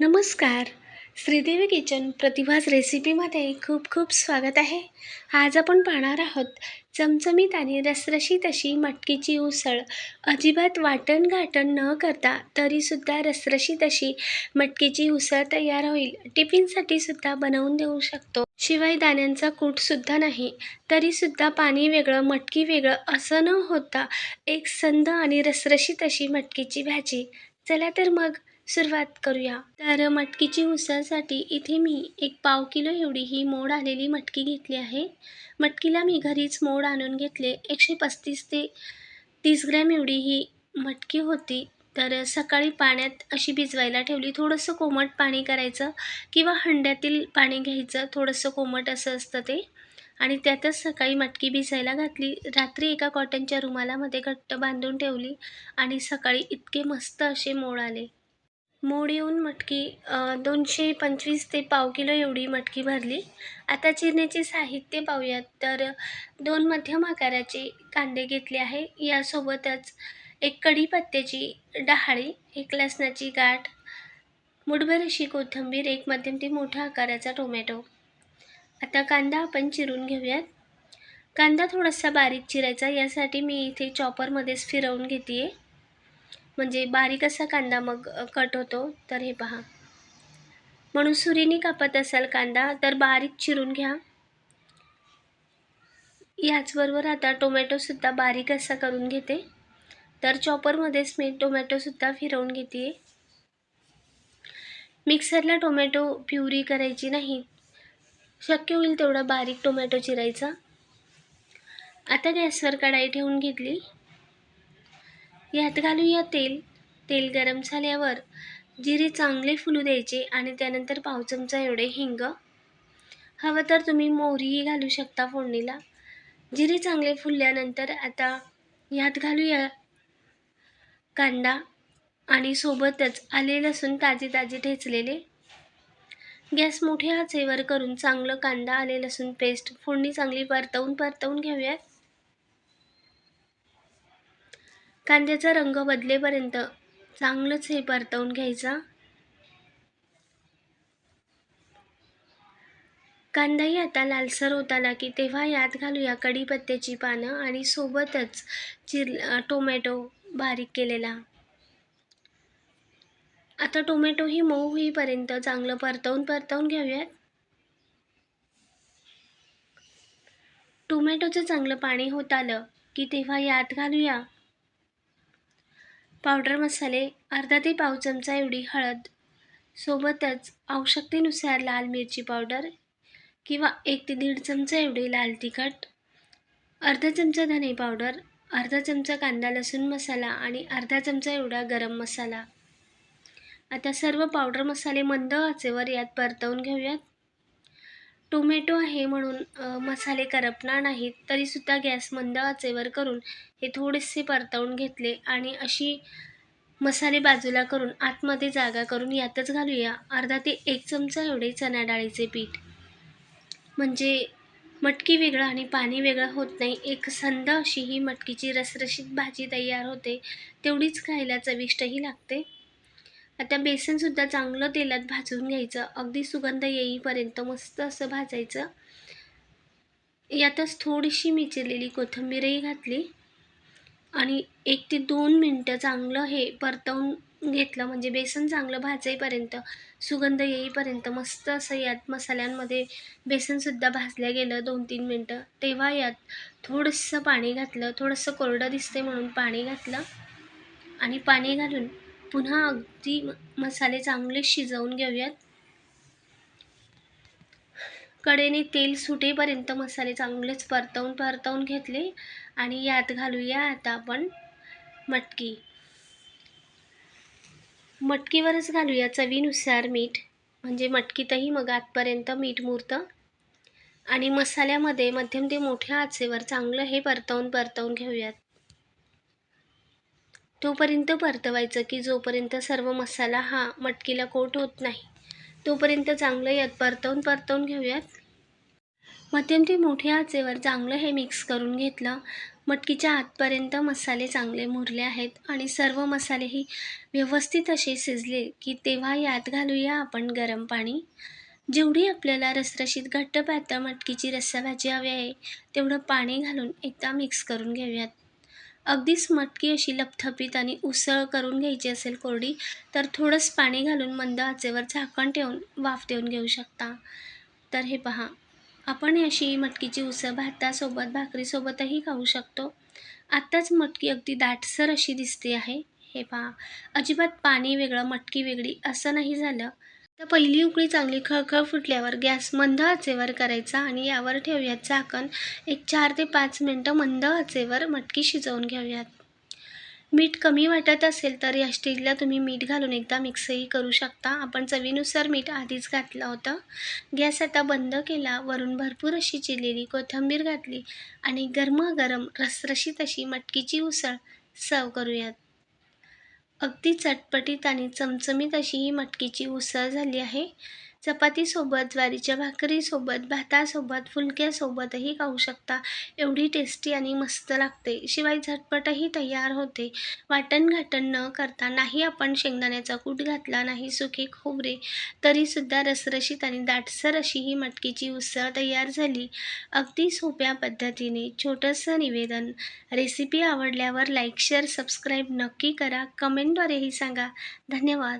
नमस्कार. श्रीदेवी किचन प्रतिभाज रेसिपीमध्ये खूप खूप स्वागत आहे. आज आपण पाहणार आहोत चमचमीत आणि रसरशीत अशी मटकीची उसळ. अजिबात वाटण-घाटण न करता तरीसुद्धा रसरशीत अशी मटकीची उसळ तयार होईल. टिफिनसाठी सुद्धा बनवून देऊ शकतो. शिवाय दाण्यांचा कूटसुद्धा नाही. तरीसुद्धा पाणी वेगळं, मटकी वेगळं असं न होता एक संध आणि रसरशीत अशी मटकीची भाजी. चला तर मग सुरुवात करूया. तर मटकीची उसळसाठी इथे मी एक पाव किलो एवढी ही मोड आलेली मटकी घेतली आहे. मटकीला मी घरीच मोड आणून घेतले. 135 ते 30 ग्रॅम एवढी ही मटकी होती. तर सकाळी पाण्यात अशी भिजवायला ठेवली. थोडंसं कोमट पाणी करायचं किंवा हंड्यातील पाणी घ्यायचं. थोडंसं कोमट असं असतं ते. आणि त्यातच सकाळी मटकी भिजायला घातली. रात्री एका कॉटनच्या रुमालामध्ये घट्ट बांधून ठेवली आणि सकाळी इतके मस्त असे मोड आले. मोड येऊन मटकी 225 ते पाव किलो एवढी मटकी भरली. आता चिरण्याचे साहित्य पाहूयात. तर 2 मध्यम आकाराचे कांदे घेतले आहे. यासोबतच एक कढीपत्त्याची डहाळी, एक लसणाची गाठ, मुठभर अशी कोथिंबीर, एक मध्यम ते मोठ्या आकाराचा टोमॅटो. आता कांदा आपण चिरून घेऊयात. कांदा थोडासा बारीक चिरायचा. यासाठी मी इथे चॉपरमध्येच फिरवून घेते आहे, म्हणजे बारीक असा कांदा मग कट होतो. तर हे पहा, म्हणून सुरीने कापत असाल कांदा तर बारीक चिरून घ्या. याचबरोबर आता टोमॅटोसुद्धा बारीक असा करून घेते. तर चॉपरमध्येच मी टोमॅटोसुद्धा फिरवून घेते. मिक्सरला टोमॅटो प्युरी करायची नाही, शक्य होईल तेवढा बारीक टोमॅटो चिरायचा. आता गॅसवर कढाई ठेवून घेतली. यात घालूया तेल. तेल गरम झाल्यावर जिरे चांगले फुलू द्यायचे आणि त्यानंतर पाव चमचा एवढे हिंग. हवं तर तुम्ही मोहरीही घालू शकता फोडणीला. जिरे चांगले फुलल्यानंतर आता यात घालूया कांदा आणि सोबतच आले लसूण ताजे ताजे ठेचलेले. गॅस मोठ्या आचेवर करून चांगलं कांदा आले लसूण पेस्ट फोडणी चांगली परतवून घेऊयात. कांद्याचा रंग बदलेपर्यंत चांगलंच हे परतवून घ्यायचा. कांदाही आता लालसर होत आला की तेव्हा यात घालूया कढीपत्त्याची पानं आणि सोबतच टोमॅटो बारीक केलेला. आता टोमॅटो ही मऊ होईपर्यंत चांगलं परतवून घेऊयात. टोमॅटोचं चांगलं पाणी होत आलं की तेव्हा यात घालूया पावडर मसाले. अर्धा ते पाव चमचा एवढी हळद, सोबतच आवश्यकतेनुसार लाल मिरची पावडर किंवा 1 ते 1.5 चमचा एवढे लाल तिखट, अर्धा चमचा धने पावडर, अर्धा चमचा कांदा लसूण मसाला आणि अर्धा चमचा एवढा गरम मसाला. आता सर्व पावडर मसाले मंद आचेवर यात परतवून घेऊयात. टोमॅटो आहे म्हणून मसाले करपणार नाहीत. तरीसुद्धा गॅस मंद आचेवर करून हे थोडेसे परतवून घेतले आणि अशी मसाले बाजूला करून आतमध्ये जागा करून यातच घालूया अर्धा ते 1 चमचा एवढे चणा डाळीचे पीठ. म्हणजे मटकी वेगळं आणि पाणी वेगळं होत नाही. एक संध अशी ही मटकीची रसरशीत भाजी तयार होते. तेवढीच खायला चविष्टही लागते. आता बेसनसुद्धा चांगलं तेलात भाजून घ्यायचं. अगदी सुगंध येईपर्यंत मस्त असं भाजायचं. यातच थोडीशी मी चिरलेली कोथिंबीरही घातली आणि 1 ते 2 मिनटं चांगलं हे परतवून घेतलं. म्हणजे बेसन चांगलं भाजेपर्यंत, सुगंध येईपर्यंत मस्त असं यात मसाल्यांमध्ये बेसनसुद्धा भाजलं गेलं 2-3 मिनटं. तेव्हा यात थोडंसं पाणी घातलं. थोडंसं कोरडं दिसते म्हणून पाणी घातलं आणि पाणी घालून पुन्हा अगदी मसाले चांगले शिजवून घेऊयात. कडेने तेल सुटेपर्यंत मसाले चांगलेच परतवून घेतले आणि यात घालूया आता आपण मटकीवरच घालूया चवीनुसार मीठ. म्हणजे मटकीतही मग आतपर्यंत मीठ मुरतं. आणि मसाल्यामध्ये मध्यम ते मोठ्या आचेवर चांगलं हे परतवून घेऊयात. तोपर्यंत परतवायचं की जोपर्यंत सर्व मसाला हा मटकीला कोट होत नाही, तोपर्यंत चांगलं यात परतवून घेऊयात. मध्यम ते मोठ्या आचेवर चांगलं हे मिक्स करून घेतलं. मटकीच्या आतपर्यंत मसाले चांगले मुरले आहेत आणि सर्व मसालेही व्यवस्थित असे शिजले की तेव्हा यात घालूया आपण गरम पाणी. जेवढी आपल्याला रसरशीत घट्ट पातळ मटकीची रस्साभाजी हवी आहे तेवढं पाणी घालून एकदा मिक्स करून घेऊयात. अगदीच मटकी अशी लपथपीत आणि उसळ करून घ्यायची असेल कोरडी, तर थोडंच पाणी घालून मंद आचेवर झाकण ठेवून वाफ देऊन घेऊ शकता. तर हे पहा, आपण अशी मटकीची उसळ भातासोबत भाकरीसोबतही खाऊ शकतो. आत्ताच मटकी अगदी दाटसर अशी दिसते आहे. हे पहा, अजिबात पाणी वेगळं मटकी वेगळी असं नाही झालं. तर पहिली उकळी चांगली खळखळ फुटल्यावर गॅस मंद आचेवर करायचा आणि यावर ठेवूयात झाकण. एक 4 ते 5 मिनटं मंद आचेवर मटकी शिजवून घेऊयात. मीठ कमी वाटत असेल तर या स्टेजला तुम्ही मीठ घालून एकदा मिक्सही करू शकता. आपण चवीनुसार मीठ आधीच घातलं होतं. गॅस आता बंद केला, वरून भरपूर अशी चिरलेली कोथिंबीर घातली आणि गरमागरम रसरशीत अशी मटकीची उसळ सर्व्ह करूयात. अगदी चटपटीत आणि चमचमीत अशी ही मटकीची उसळ झाली आहे. चपातीसोबत, ज्वारीच्या भाकरीसोबत, भातासोबत, फुलक्यासोबतही खाऊ शकता. एवढी टेस्टी आणि मस्त लागते. शिवाय झटपटही तयार होते. वाटण-घाटण न करता, नाही आपण शेंगदाण्याचा कूट घातला, नाही सुके खोबरे, तरीसुद्धा रसरशीत आणि दाटसर अशी ही मटकीची उसळ तयार झाली. अगदी सोप्या पद्धतीने छोटंसं निवेदन. रेसिपी आवडल्यावर लाईक, शेअर, सबस्क्राईब नक्की करा. कमेंटद्वारेही सांगा. धन्यवाद.